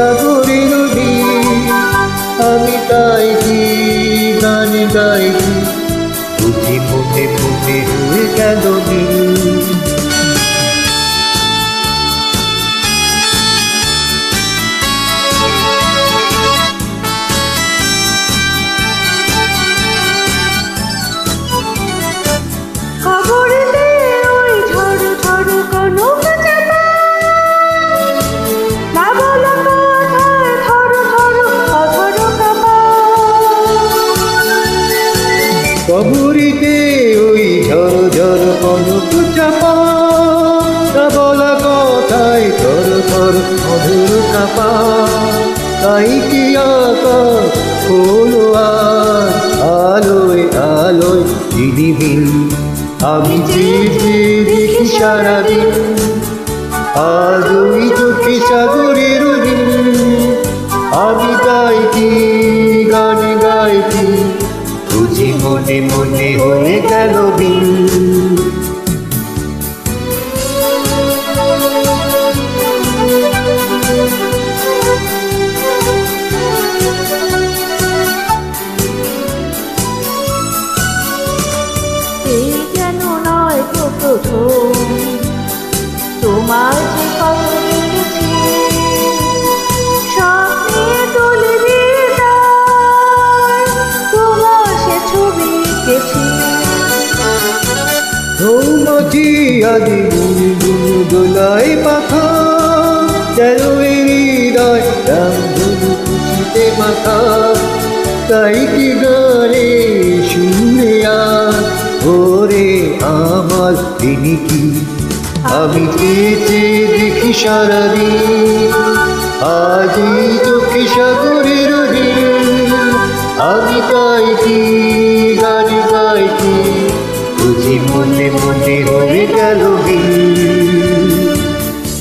সাগরের ঢেউ আমি গাইছি গান গাইছি বুঝি মনে মনে হয়ে গেল নীল কবরিতে ওই ঝড় ঝড় কনক চাপা তা বলা কথায় থর থর মধুর কাপা তাই কি আকাশ হলো আর আলোয় আলোয় দিদিবিন আমি যে দেখি সারাদিন আজ ওই চোখে সাগরের দিন আমি গাইছি গান গাইছি বুঝি মনে মনে হয়ে গেল বিন এই যেন নয় তো প্রথম তোমার যে কত দেখেছি স্বপ্নে তুলে দিয়ে তোমার সে ছবি এঁকেছি মৌমাছি আদি গুনগুন দোলায় পাখা যেন হৃদয় রামধনু খুশিতে মাথা তাই কি গানে শুনে আজ ওরে আমার তিনি কি আমি চেয়ে দেখি সারাদিন আজ এই চোখে সাগরের ঢেউ আমি গাইছি গান গাইছি বুঝি মনে মনে হয়ে গেল বিন